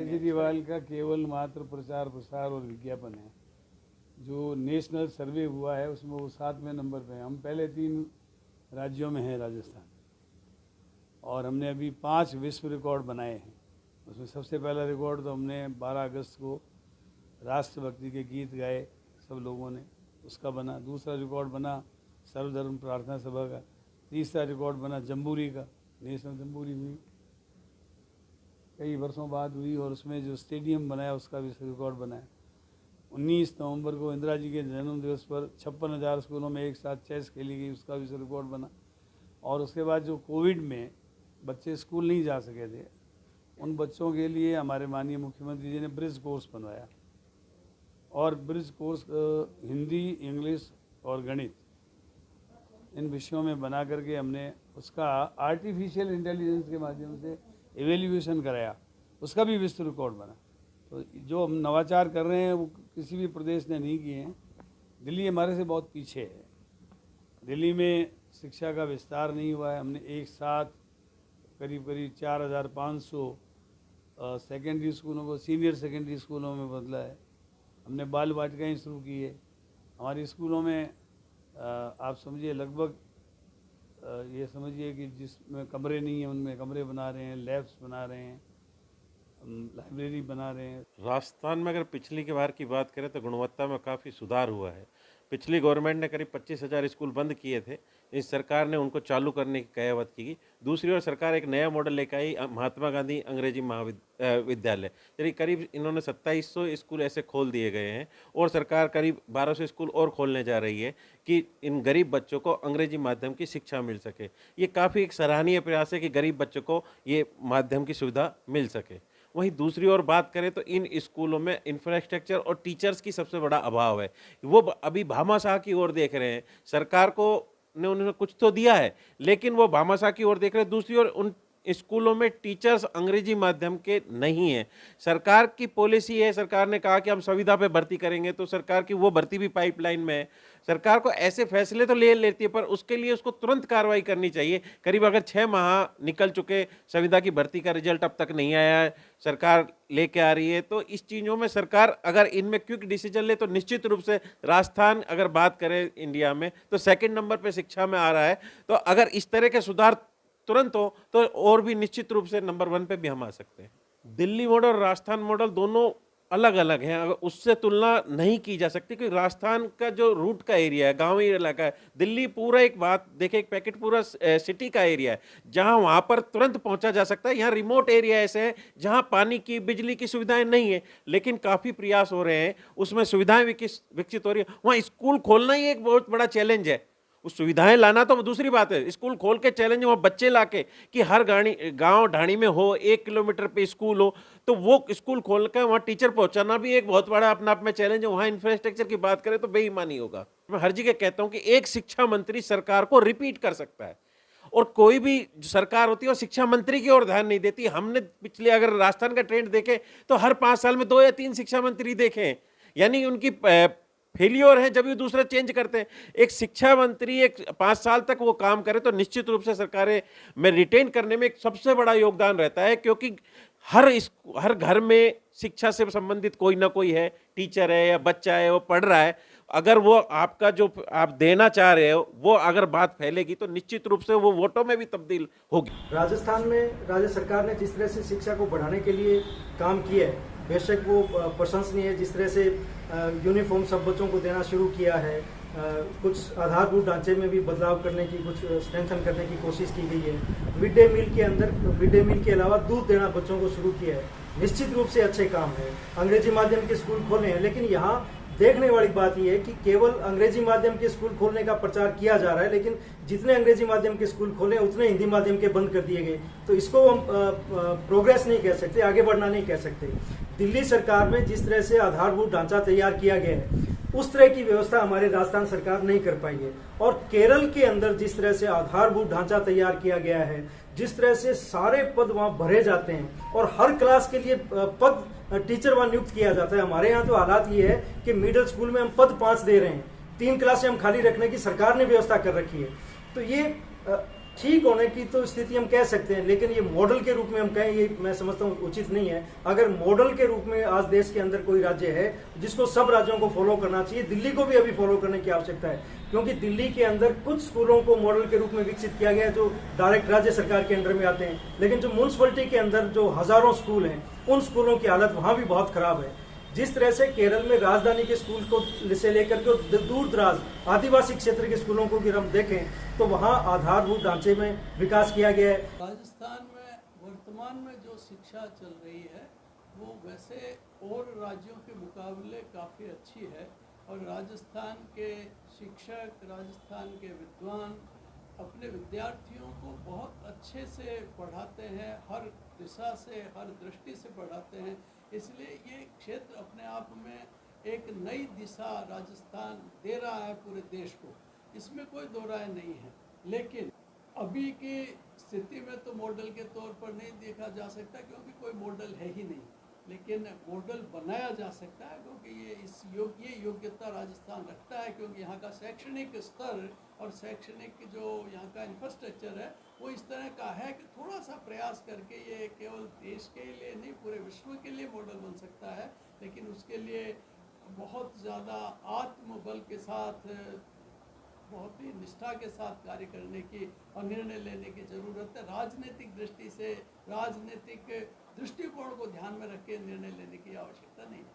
केजरीवाल का केवल मात्र प्रचार प्रसार और विज्ञापन है। जो नेशनल सर्वे हुआ है उसमें वो 7वें नंबर पे हैं। हम पहले 3 राज्यों में हैं, राजस्थान, और हमने अभी 5 विश्व रिकॉर्ड बनाए हैं। उसमें सबसे पहला रिकॉर्ड तो हमने 12 अगस्त को राष्ट्रभक्ति के गीत गाए सब लोगों ने, उसका बना। दूसरा रिकॉर्ड बना सर्वधर्म प्रार्थना सभा का। तीसरा रिकॉर्ड बना जम्बूरी का, नेशनल जम्बूरी हुई, कई वर्षों बाद हुई, और उसमें जो स्टेडियम बनाया उसका भी रिकॉर्ड बनाया। 19 नवंबर को इंदिरा जी के जन्म दिवस पर 56,000 स्कूलों में एक साथ चेस खेली गई, उसका भी रिकॉर्ड बना। और उसके बाद जो कोविड में बच्चे स्कूल नहीं जा सके थे, उन बच्चों के लिए हमारे माननीय मुख्यमंत्री जी ने ब्रिज कोर्स बनवाया, और ब्रिज कोर्स हिंदी, इंग्लिश और गणित इन विषयों में बना करके हमने उसका आर्टिफिशियल इंटेलिजेंस के माध्यम से एवेल्यूएशन कराया, उसका भी विश्व रिकॉर्ड बना। तो जो हम नवाचार कर रहे हैं वो किसी भी प्रदेश ने नहीं किए हैं। दिल्ली हमारे से बहुत पीछे है। दिल्ली में शिक्षा का विस्तार नहीं हुआ है। हमने एक साथ करीब 4,500 सेकेंडरी स्कूलों को सीनियर सेकेंडरी स्कूलों में बदला है। हमने बाल वाटिकाएँ शुरू की है। हमारे स्कूलों में आप समझिए लगभग ये समझिए कि जिसमें कमरे नहीं हैं उनमें कमरे बना रहे हैं, लैब्स बना रहे हैं, लाइब्रेरी बना रहे हैं। राजस्थान में अगर पिछली के बार की बात करें तो गुणवत्ता में काफ़ी सुधार हुआ है। पिछली गवर्नमेंट ने करीब 25,000 स्कूल बंद किए थे, इस सरकार ने उनको चालू करने की कयावत की। दूसरी ओर सरकार एक नया मॉडल लेकर आई, महात्मा गांधी अंग्रेजी महाविद्यालय, यानी करीब इन्होंने 2700 स्कूल ऐसे खोल दिए गए हैं, और सरकार करीब 1200 स्कूल और खोलने जा रही है कि इन गरीब बच्चों को अंग्रेजी माध्यम की शिक्षा मिल सके। ये काफ़ी एक सराहनीय प्रयास है कि गरीब बच्चों को ये माध्यम की सुविधा मिल सके। वहीं दूसरी ओर बात करें तो इन स्कूलों में इंफ्रास्ट्रक्चर और टीचर्स की सबसे बड़ा अभाव है। वो अभी भामाशाह की ओर देख रहे हैं। सरकार को ने उन्होंने कुछ तो दिया है, लेकिन वो भामाशाह की ओर देख रहे हैं। दूसरी ओर उन स्कूलों में टीचर्स अंग्रेजी माध्यम के नहीं है। सरकार की पॉलिसी है, सरकार ने कहा कि हम संविदा पे भर्ती करेंगे, तो सरकार की वो भर्ती भी पाइपलाइन में है। सरकार को ऐसे फैसले तो ले लेती है, पर उसके लिए उसको तुरंत कार्रवाई करनी चाहिए। करीब अगर 6 माह निकल चुके, संविदा की भर्ती का रिजल्ट अब तक नहीं आया है, सरकार लेके आ रही है, तो इस चीज़ों में सरकार अगर इनमें क्विक डिसीजन ले तो निश्चित रूप से राजस्थान, अगर बात करें इंडिया में, तो 2nd नंबर पे शिक्षा में आ रहा है। तो अगर इस तरह के सुधार तुरंत हो तो और भी निश्चित रूप से नंबर 1 पे भी हम आ सकते हैं। दिल्ली मॉडल और राजस्थान मॉडल दोनों अलग अलग हैं, अगर उससे तुलना नहीं की जा सकती, क्योंकि राजस्थान का जो रूट का एरिया है, गांवी इलाका है। दिल्ली पूरा एक बात देखे, एक पैकेट पूरा सिटी का एरिया है, जहां वहां पर तुरंत पहुंचा जा सकता है। यहाँ रिमोट एरिया ऐसे है जहां पानी की, बिजली की सुविधाएं नहीं है, लेकिन काफी प्रयास हो रहे हैं, उसमें सुविधाएं विकसित हो रही है। वहां स्कूल खोलना ही एक बहुत बड़ा चैलेंज है। उस सुविधाएं लाना तो दूसरी बात है, स्कूल खोल के चैलेंज वहाँ बच्चे लाके कि हर गांव ढाणी में हो, 1 किलोमीटर पे स्कूल हो, तो वो स्कूल खोल कर वहाँ टीचर पहुंचाना भी एक बहुत बड़ा अपना आप में चैलेंज है। वहाँ इंफ्रास्ट्रक्चर की बात करें तो बेईमानी होगा। मैं हर जगह कहता हूँ कि एक शिक्षा मंत्री सरकार को रिपीट कर सकता है, और कोई भी सरकार होती है वो शिक्षा मंत्री की ओर ध्यान नहीं देती। हमने पिछले अगर राजस्थान का ट्रेंड देखें तो हर 5 साल में 2 या 3 शिक्षा मंत्री देखे, यानी उनकी फेलियर है जब भी दूसरा चेंज करते हैं। एक शिक्षा मंत्री एक 5 साल तक वो काम करे तो निश्चित रूप से सरकारें में रिटेन करने में एक सबसे बड़ा योगदान रहता है, क्योंकि हर घर में शिक्षा से संबंधित कोई ना कोई है, टीचर है या बच्चा है, वो पढ़ रहा है। अगर वो आपका जो आप देना चाह रहे हो वो अगर बात फैलेगी तो निश्चित रूप से वो वोटों में भी तब्दील होगी। राजस्थान में राज्य सरकार ने जिस तरह से शिक्षा को बढ़ाने के लिए काम किया है, बेशक वो प्रशंसनीय है। जिस तरह से यूनिफॉर्म सब बच्चों को देना शुरू किया है, कुछ आधारभूत ढांचे में भी बदलाव करने की, कुछ स्ट्रेंथन करने की कोशिश की गई है। मिड डे मील के अंदर मिड डे मील के अलावा दूध देना बच्चों को शुरू किया है, निश्चित रूप से अच्छे काम है। अंग्रेजी माध्यम के स्कूल खोले हैं, लेकिन यहाँ देखने वाली बात यह है कि केवल अंग्रेजी माध्यम के स्कूल खोलने का प्रचार किया जा रहा है, लेकिन जितने अंग्रेजी माध्यम के स्कूल खोले उतने हिंदी माध्यम के बंद कर दिए गए। तो इसको हम प्रोग्रेस नहीं कह सकते, आगे बढ़ना नहीं कह सकते। दिल्ली सरकार में जिस तरह से आधारभूत ढांचा तैयार किया गया है, उस तरह की व्यवस्था हमारी राजस्थान सरकार नहीं कर पाई है। और केरल के अंदर जिस तरह से आधारभूत ढांचा तैयार किया गया है, जिस तरह से सारे पद वहां भरे जाते हैं और हर क्लास के लिए पद टीचर वहां नियुक्त किया जाता है। हमारे यहाँ तो हालात ये है कि मिडिल स्कूल में हम पद 5 दे रहे हैं, 3 क्लासें हम खाली रखने की सरकार ने व्यवस्था कर रखी है। तो ये ठीक होने की तो स्थिति हम कह सकते हैं, लेकिन ये मॉडल के रूप में हम कहें, ये मैं समझता हूँ उचित नहीं है। अगर मॉडल के रूप में आज देश के अंदर कोई राज्य है जिसको सब राज्यों को फॉलो करना चाहिए, दिल्ली को भी अभी फॉलो करने की आवश्यकता है, क्योंकि दिल्ली के अंदर कुछ स्कूलों को मॉडल के रूप में विकसित किया गया है जो डायरेक्ट राज्य सरकार के अंडर में आते हैं, लेकिन जो म्यूनसिपलिटी के अंदर जो हजारों स्कूल हैं उन स्कूलों की हालत वहां भी बहुत खराब है। जिस तरह से केरल में राजधानी के स्कूल को से लेकर के दूर दराज आदिवासी क्षेत्र के स्कूलों को भी हम देखें तो वहाँ आधारभूत ढांचे में विकास किया गया है। राजस्थान में वर्तमान में जो शिक्षा चल रही है वो वैसे और राज्यों के मुकाबले काफ़ी अच्छी है, और राजस्थान के शिक्षक, राजस्थान के विद्वान अपने विद्यार्थियों को बहुत अच्छे से पढ़ाते हैं, हर दिशा से, हर दृष्टि से पढ़ाते हैं। इसलिए ये क्षेत्र अपने आप में एक नई दिशा राजस्थान दे रहा है पूरे देश को, इसमें कोई दो राय नहीं है। लेकिन अभी की स्थिति में तो मॉडल के तौर पर नहीं देखा जा सकता, क्योंकि कोई मॉडल है ही नहीं, लेकिन मॉडल बनाया जा सकता है, क्योंकि ये योग्यता राजस्थान रखता है, क्योंकि यहाँ का शैक्षणिक स्तर और शैक्षणिक जो यहाँ का इंफ्रास्ट्रक्चर है वो इस तरह का है कि थोड़ा सा प्रयास करके ये केवल देश के लिए नहीं पूरे विश्व के लिए मॉडल बन सकता है। लेकिन उसके लिए बहुत ज़्यादा आत्मबल के साथ, बहुत ही निष्ठा के साथ कार्य करने की और निर्णय लेने की ज़रूरत है। राजनीतिक दृष्टि से, राजनीतिक दृष्टिकोण को ध्यान में रख के निर्णय लेने की आवश्यकता नहीं है।